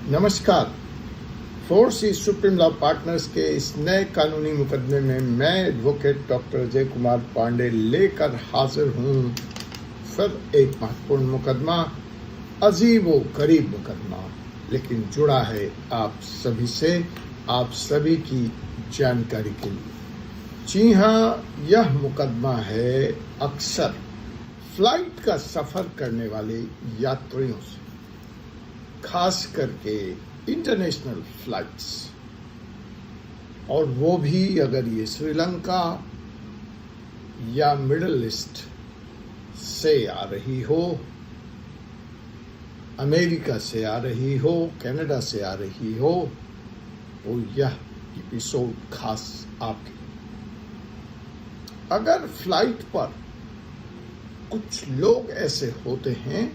नमस्कार। फोर्स ई supreme law partners के इस नए कानूनी मुकदमे में मैं एडवोकेट डॉक्टर अजय कुमार पांडे लेकर हाजिर हूँ। फिर एक महत्वपूर्ण मुकदमा, अजीब व गरीब मुकदमा, लेकिन जुड़ा है आप सभी से, आप सभी की जानकारी के लिए। जी हाँ, यह मुकदमा है अक्सर फ्लाइट का सफर करने वाले यात्रियों से, खास करके इंटरनेशनल फ्लाइट्स, और वो भी अगर ये श्रीलंका या मिडिल ईस्ट से आ रही हो, अमेरिका से आ रही हो, कनाडा से आ रही हो, तो यह एपिसोड खास आपके। अगर फ्लाइट पर कुछ लोग ऐसे होते हैं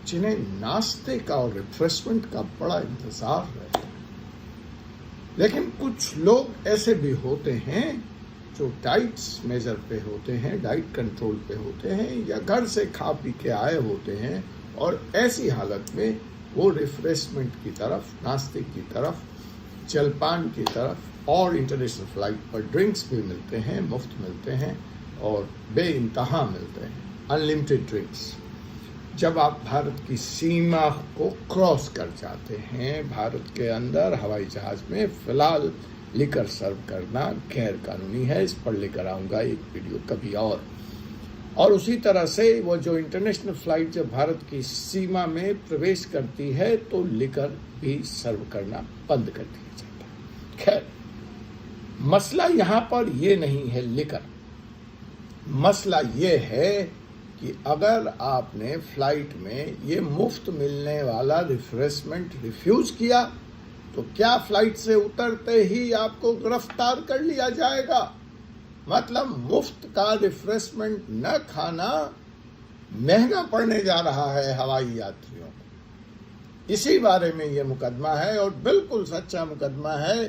जिन्हें नाश्ते का और रिफ्रेशमेंट का बड़ा इंतजार रहता है, लेकिन कुछ लोग ऐसे भी होते हैं जो डाइट मेजर पे होते हैं, डाइट कंट्रोल पे होते हैं, या घर से खा पी के आए होते हैं, और ऐसी हालत में वो रिफ्रेशमेंट की तरफ, नाश्ते की तरफ, जलपान की तरफ, और इंटरनेशनल फ्लाइट पर ड्रिंक्स भी मिलते हैं, मुफ्त मिलते हैं और बेइंतहा मिलते हैं, अनलिमिटेड ड्रिंक्स। जब आप भारत की सीमा को क्रॉस कर जाते हैं, भारत के अंदर हवाई जहाज में फिलहाल लिकर सर्व करना गैर कानूनी है। इस पर लेकर आऊँगा एक वीडियो कभी और उसी तरह से वो जो इंटरनेशनल फ्लाइट जब भारत की सीमा में प्रवेश करती है तो लिकर भी सर्व करना बंद कर दिया जाता है। खैर, मसला यहाँ पर ये नहीं है लिकर, मसला ये है कि अगर आपने फ्लाइट में ये मुफ्त मिलने वाला रिफ्रेशमेंट रिफ्यूज किया तो क्या फ्लाइट से उतरते ही आपको गिरफ्तार कर लिया जाएगा? मतलब मुफ्त का रिफ्रेशमेंट न खाना महंगा पड़ने जा रहा है हवाई यात्रियों को। इसी बारे में ये मुकदमा है और बिल्कुल सच्चा मुकदमा है।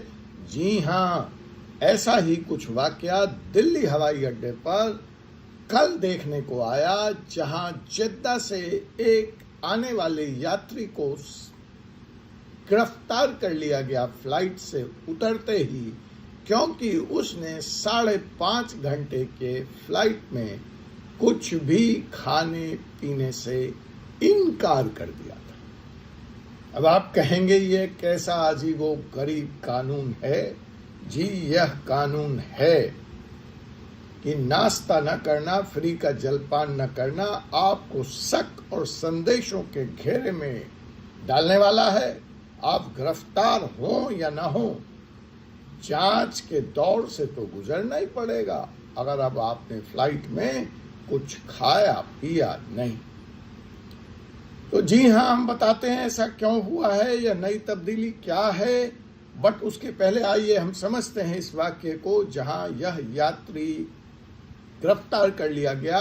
जी हाँ, ऐसा ही कुछ वाकया दिल्ली हवाई अड्डे पर कल देखने को आया, जहां जद्दा से एक आने वाले यात्री को गिरफ्तार कर लिया गया फ्लाइट से उतरते ही, क्योंकि उसने 5.5 घंटे के फ्लाइट में कुछ भी खाने पीने से इनकार कर दिया था। अब आप कहेंगे ये कैसा अजीबो गरीब कानून है? जी, यह कानून है कि नाश्ता न करना, फ्री का जलपान न करना आपको शक और संदेशों के घेरे में डालने वाला है। आप गिरफ्तार हो या न हो, जांच के दौर से तो गुजरना ही पड़ेगा अगर अब आपने फ्लाइट में कुछ खाया पिया नहीं। तो जी हाँ, हम बताते हैं ऐसा क्यों हुआ है या नई तब्दीली क्या है, बट उसके पहले आइए हम समझते हैं इस वाक्य को, जहां यह यात्री गिरफ्तार कर लिया गया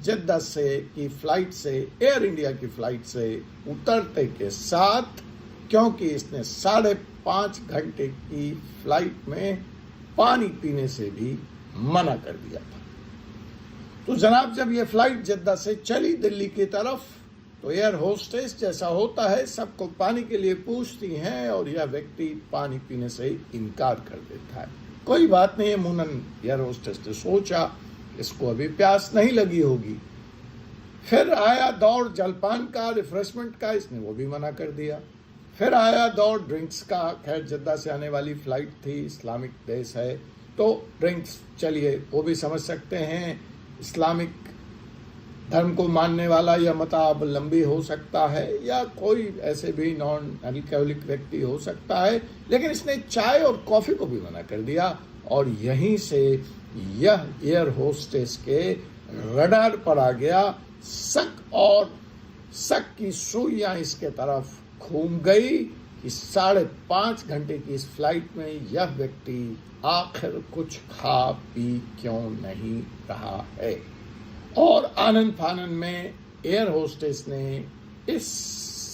जद्दा से की फ्लाइट से, एयर इंडिया की फ्लाइट से उतरते के साथ, क्योंकि इसने 5.5 घंटे की फ्लाइट में पानी पीने से भी मना कर दिया था। तो जनाब, जब ये फ्लाइट जद्दा से चली दिल्ली की तरफ, तो एयर होस्टेस जैसा होता है सबको पानी के लिए पूछती हैं और यह व्यक्ति पानी पीने से इनकार कर देता है। कोई बात नहीं है, मुनन एयर होस्टेस ने सोचा इसको अभी प्यास नहीं लगी होगी। फिर आया दौर जलपान का, रिफ्रेशमेंट का, इसने वो भी मना कर दिया। फिर आया दौर ड्रिंक्स का। खैर, जद्दा से आने वाली फ्लाइट थी, इस्लामिक देश है तो ड्रिंक्स, चलिए वो भी समझ सकते हैं, इस्लामिक धर्म को मानने वाला या मतावलंबी हो सकता है या कोई ऐसे भी नॉन अल्कोहलिक व्यक्ति हो सकता है, लेकिन इसने चाय और कॉफी को भी मना कर दिया। और यहीं से यह एयर होस्टेस के रडार पर आ गया। शक की सुइयां इसके तरफ घूम गई कि 5.5 घंटे की इस फ्लाइट में यह व्यक्ति आखिर कुछ खा पी क्यों नहीं रहा है। और आनंद फानन में एयर होस्टेस ने इस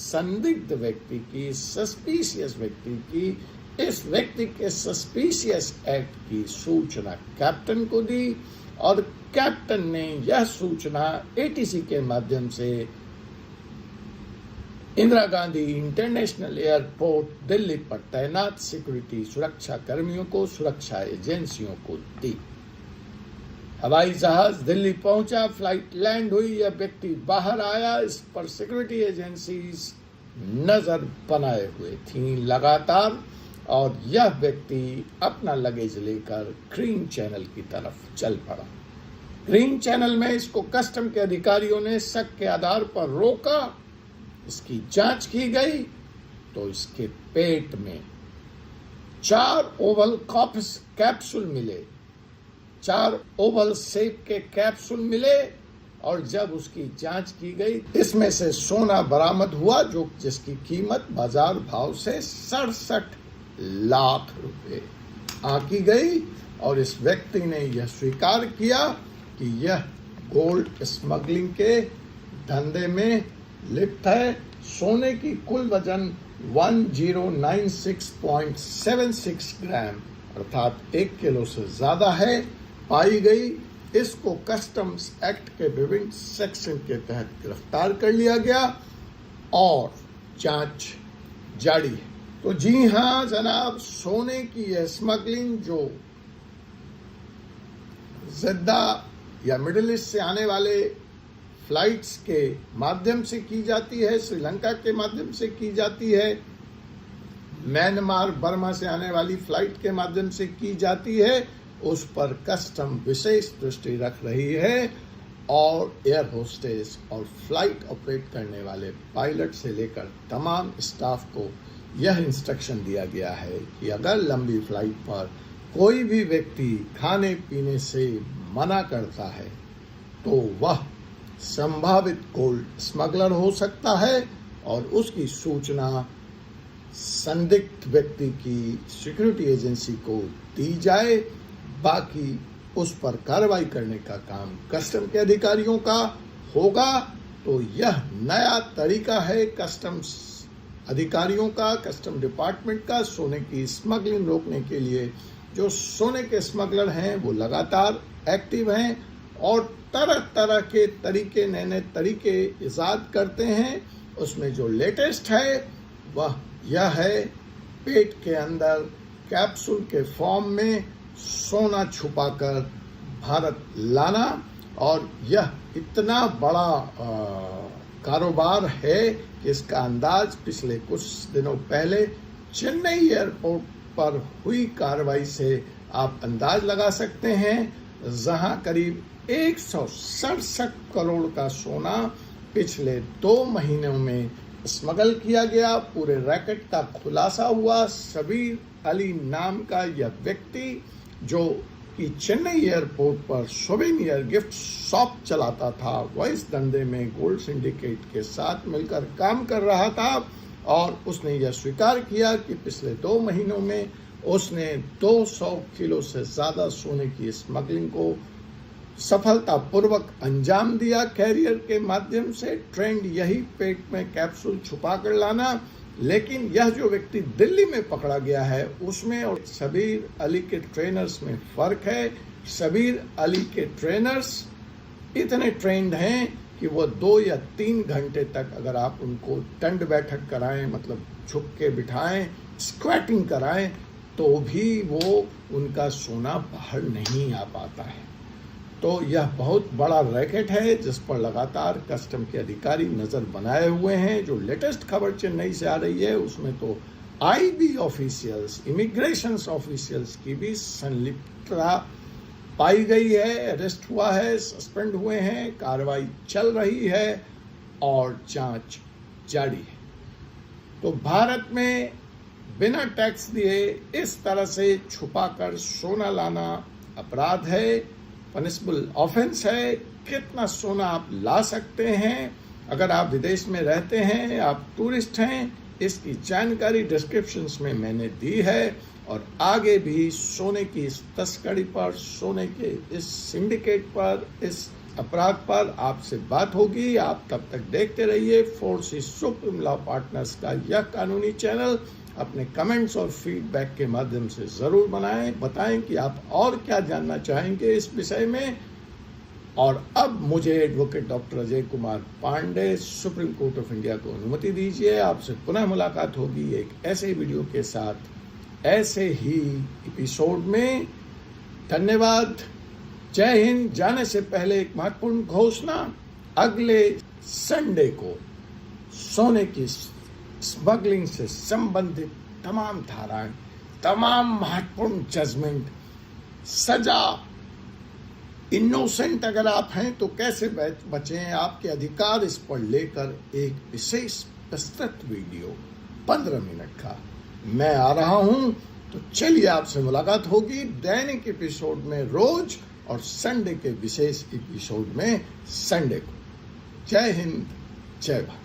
संदिग्ध व्यक्ति की, सस्पिशियस व्यक्ति की, इस व्यक्ति के सस्पिशियस एक्ट की सूचना कैप्टन को दी और कैप्टन ने यह सूचना एटीसी के माध्यम से इंदिरा गांधी इंटरनेशनल एयरपोर्ट दिल्ली पर तैनात सिक्योरिटी सुरक्षा कर्मियों को सुरक्षा एजेंसियों को दी। हवाई जहाज दिल्ली पहुंचा, फ्लाइट लैंड हुई, यह व्यक्ति बाहर आया, इस पर सिक्योरिटी एजेंसीज नजर बनाए हुए थीं लगातार, और यह व्यक्ति अपना लगेज लेकर ग्रीन चैनल की तरफ चल पड़ा। ग्रीन चैनल में इसको कस्टम के अधिकारियों ने शक के आधार पर रोका। इसकी जांच की गई तो इसके पेट में 4 ओवल कैप्सूल मिले, 4 ओवल शेप के कैप्सूल मिले, और जब उसकी जांच की गई इसमें से सोना बरामद हुआ, जो जिसकी कीमत बाजार भाव से 67 लाख रुपए आंकी गई। और इस व्यक्ति ने यह स्वीकार किया कि यह गोल्ड स्मगलिंग के धंधे में लिप्त है। सोने की कुल वजन 1096.76 ग्राम अर्थात 1 किलो से ज्यादा है पाई गई। इसको कस्टम्स एक्ट के विभिन्न सेक्शन के तहत गिरफ्तार कर लिया गया और जांच जारी है। तो जी हाँ जनाब, सोने की यह स्मगलिंग जो जिद्दा या मिडिल ईस्ट से आने वाले फ्लाइट्स के माध्यम से की जाती है, श्रीलंका के माध्यम से की जाती है, म्यांमार बर्मा से आने वाली फ्लाइट के माध्यम से की जाती है, उस पर कस्टम विशेष दृष्टि रख रही है। और एयर होस्टेस और फ्लाइट ऑपरेट करने वाले पायलट से लेकर तमाम स्टाफ को यह इंस्ट्रक्शन दिया गया है कि अगर लंबी फ्लाइट पर कोई भी व्यक्ति खाने पीने से मना करता है तो वह संभावित गोल्ड स्मगलर हो सकता है और उसकी सूचना संदिग्ध व्यक्ति की सिक्योरिटी एजेंसी को दी जाए। बाकी उस पर कार्रवाई करने का काम कस्टम के अधिकारियों का होगा। तो यह नया तरीका है कस्टम्स अधिकारियों का, कस्टम डिपार्टमेंट का, सोने की स्मगलिंग रोकने के लिए। जो सोने के स्मगलर हैं वो लगातार एक्टिव हैं और तरह तरह के तरीके, नए नए तरीके इजाद करते हैं। उसमें जो लेटेस्ट है वह यह है पेट के अंदर कैप्सूल के फॉर्म में सोना छुपाकर भारत लाना। और यह इतना बड़ा कारोबार है कि इसका अंदाज पिछले कुछ दिनों पहले चेन्नई एयरपोर्ट पर हुई कार्रवाई से आप अंदाज लगा सकते हैं, जहां करीब 167 करोड़ का सोना पिछले 2 महीनों में स्मगल किया गया। पूरे रैकेट का खुलासा हुआ। शबीर अली नाम का यह व्यक्ति जो कि चेन्नई एयरपोर्ट पर सोवेनियर गिफ्ट शॉप चलाता था, वह इस धंधे में गोल्ड सिंडिकेट के साथ मिलकर काम कर रहा था। और उसने यह स्वीकार किया कि पिछले 2 महीनों में उसने 200 किलो से ज्यादा सोने की स्मगलिंग को सफलतापूर्वक अंजाम दिया कैरियर के माध्यम से। ट्रेंड यही पेट में कैप्सूल छुपा कर लाना। लेकिन यह जो व्यक्ति दिल्ली में पकड़ा गया है उसमें और शबीर अली के ट्रेनर्स में फर्क है। शबीर अली के ट्रेनर्स इतने ट्रेंड हैं कि वो 2 या 3 घंटे तक अगर आप उनको दंड बैठक कराएं, मतलब झुक के बिठाएं, स्क्वैटिंग कराएं, तो भी वो उनका सोना बाहर नहीं आ पाता है। तो यह बहुत बड़ा रैकेट है जिस पर लगातार कस्टम के अधिकारी नजर बनाए हुए हैं। जो लेटेस्ट खबर चेन्नई से आ रही है उसमें तो आईबी ऑफिशियल्स, इमिग्रेशन ऑफिशियल्स की भी संलिप्तता पाई गई है। अरेस्ट हुआ है, सस्पेंड हुए हैं, कार्रवाई चल रही है और जांच जारी है। तो भारत में बिना टैक्स दिए इस तरह से छुपाकर सोना लाना अपराध है, पनिशबल ऑफेंस है। कितना सोना आप ला सकते हैं? अगर आप विदेश में रहते हैं, आप टूरिस्ट हैं, इसकी जानकारी डिस्क्रिप्शंस में मैंने दी है। और आगे भी सोने की इस तस्करी पर, सोने के इस सिंडिकेट पर, इस अपराध पर आपसे बात होगी। आप तब तक देखते रहिए फोर्सिस सुप्रीम लॉ पार्टनर्स का यह कानूनी चैनल। अपने कमेंट्स और फीडबैक के माध्यम से ज़रूर बताएं कि आप और क्या जानना चाहेंगे इस विषय में। और अब मुझे advocate doctor Ajay Kumar Pandey, supreme court of India को अनुमति दीजिए। आपसे पुनः मुलाकात होगी एक ऐसे वीडियो के साथ, ऐसे ही एपिसोड में। धन्यवाद, जय हिंद। जाने से पहले एक महत्वपूर्ण घोषणा, अगले संडे को सोने की स्मगलिंग से संबंधित तमाम धाराएं, तमाम महत्वपूर्ण जजमेंट, सजा, इनोसेंट अगर आप हैं तो कैसे बचें, आपके अधिकार, इस पर लेकर एक विशेष विस्तृत वीडियो 15 मिनट का मैं आ रहा हूं। तो चलिए, आपसे मुलाकात होगी दैनिक एपिसोड में रोज और संडे के विशेष एपिसोड में संडे को। जय हिंद, जय भारत।